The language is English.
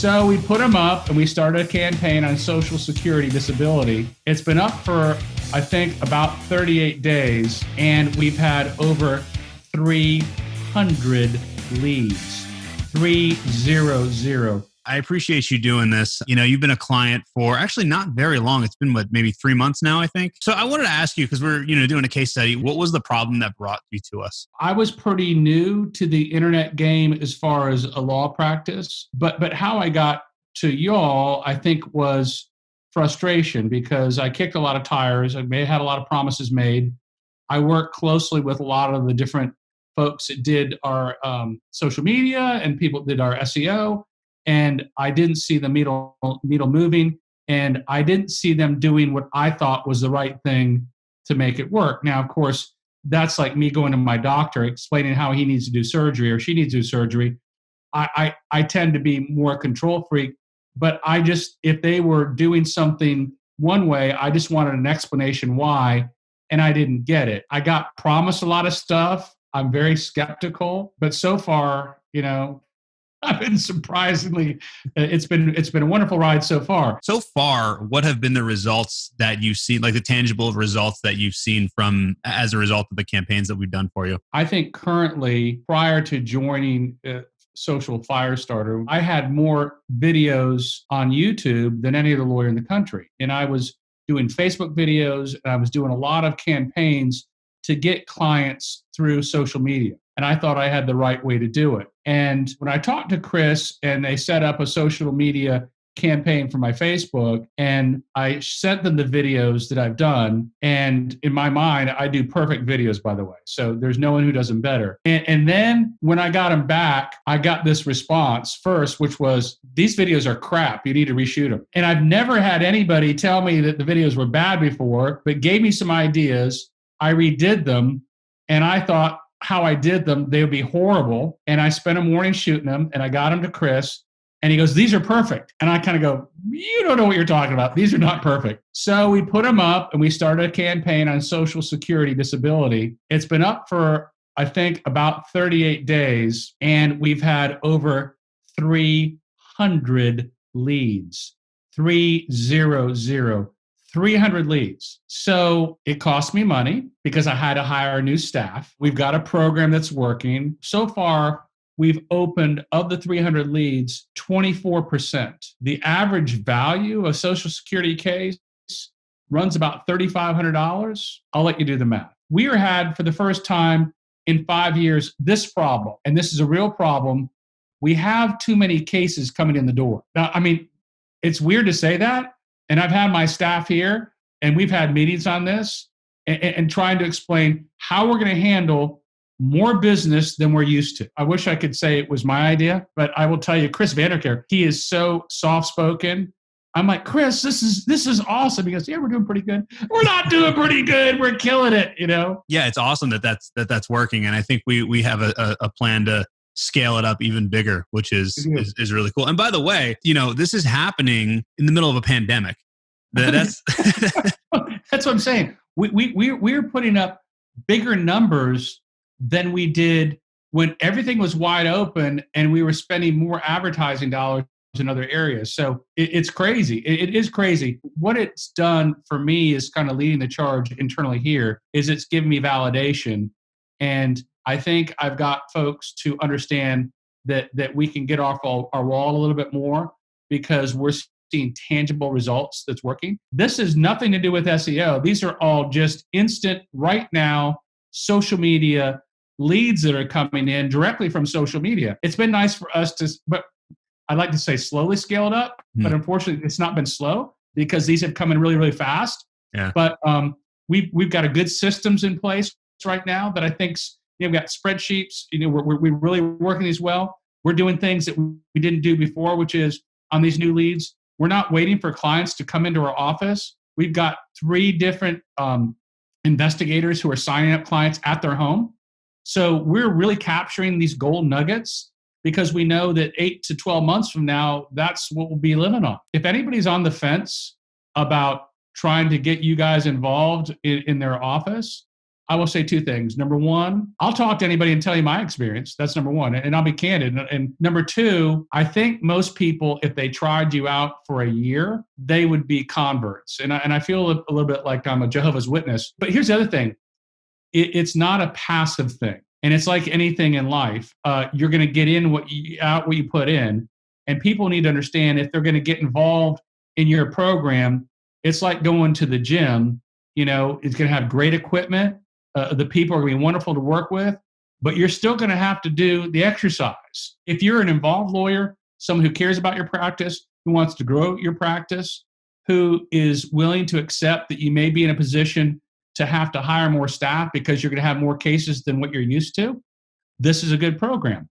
So we put them up and we started a campaign on Social Security disability. It's been up for, I think, about 38 days, and we've had over 300 leads. 300. I appreciate you doing this. You know, you've been a client for actually not very long. It's been maybe 3 months now, I think. So I wanted to ask you, because we're, doing a case study, what was the problem that brought you to us? I was pretty new to the internet game as far as a law practice, but how I got to y'all, I think, was frustration because I kicked a lot of tires. I had a lot of promises made. I worked closely with a lot of the different folks that did our social media and people that did our SEO. And I didn't see the needle moving, and I didn't see them doing what I thought was the right thing to make it work. Now, of course, that's like me going to my doctor, explaining how he needs to do surgery or she needs to do surgery. I tend to be more control freak, but if they were doing something one way, I just wanted an explanation why, and I didn't get it. I got promised a lot of stuff. I'm very skeptical, but so far, I've been surprisingly, it's been a wonderful ride so far. So far, what have been the results that you've seen, like the tangible results that you've seen as a result of the campaigns that we've done for you? I think currently, prior to joining Social Firestarter, I had more videos on YouTube than any other lawyer in the country. And I was doing Facebook videos, and I was doing a lot of campaigns to get clients through social media. And I thought I had the right way to do it. And when I talked to Chris and they set up a social media campaign for my Facebook, and I sent them the videos that I've done. And in my mind, I do perfect videos, by the way. So there's no one who does them better. And then when I got them back, I got this response first, which was, these videos are crap. You need to reshoot them. And I've never had anybody tell me that the videos were bad before, but gave me some ideas. I redid them, and I thought how I did them, they would be horrible. And I spent a morning shooting them, and I got them to Chris, and he goes, these are perfect. And I kind of go, you don't know what you're talking about. These are not perfect. So we put them up, and we started a campaign on Social Security disability. It's been up for, I think, about 38 days, and we've had over 300 leads. 300 leads. So it cost me money because I had to hire new staff. We've got a program that's working. So far, we've opened, of the 300 leads, 24%. The average value of Social Security case runs about $3,500. I'll let you do the math. We had, for the first time in 5 years, this problem, and this is a real problem. We have too many cases coming in the door. Now, I mean, it's weird to say that. And I've had my staff here, and we've had meetings on this and trying to explain how we're going to handle more business than we're used to. I wish I could say it was my idea, but I will tell you, Chris Vanderkeer, he is so soft-spoken. I'm like, Chris, this is awesome. He goes, yeah, we're doing pretty good. We're not doing pretty good. We're killing it, Yeah, it's awesome that's working. And I think we have a plan to scale it up even bigger, which is really cool. And by the way, this is happening in the middle of a pandemic. That's that's what I'm saying. We're putting up bigger numbers than we did when everything was wide open and we were spending more advertising dollars in other areas. So it's crazy. It is crazy. What it's done for me is kind of leading the charge internally here is it's given me validation. And I think I've got folks to understand that we can get off our wall a little bit more because we're seeing tangible results that's working. This has nothing to do with SEO. These are all just instant, right now, social media leads that are coming in directly from social media. It's been nice for us but I'd like to say slowly scale it up, but unfortunately it's not been slow because these have come in really, really fast. Yeah. But we've got a good systems in place right now that I think, we've got spreadsheets, we're really working these well. We're doing things that we didn't do before, which is on these new leads, we're not waiting for clients to come into our office. We've got 3 different investigators who are signing up clients at their home. So we're really capturing these gold nuggets because we know that 8 to 12 months from now, that's what we'll be living on. If anybody's on the fence about trying to get you guys involved in their office, I will say two things. Number one, I'll talk to anybody and tell you my experience. That's number one. And I'll be candid. And number two, I think most people, if they tried you out for a year, they would be converts. And I feel a little bit like I'm a Jehovah's Witness. But here's the other thing. It's not a passive thing. And it's like anything in life. You're going to get in out what you put in. And people need to understand if they're going to get involved in your program, it's like going to the gym. It's going to have great equipment. The people are going to be wonderful to work with, but you're still going to have to do the exercise. If you're an involved lawyer, someone who cares about your practice, who wants to grow your practice, who is willing to accept that you may be in a position to have to hire more staff because you're going to have more cases than what you're used to, this is a good program.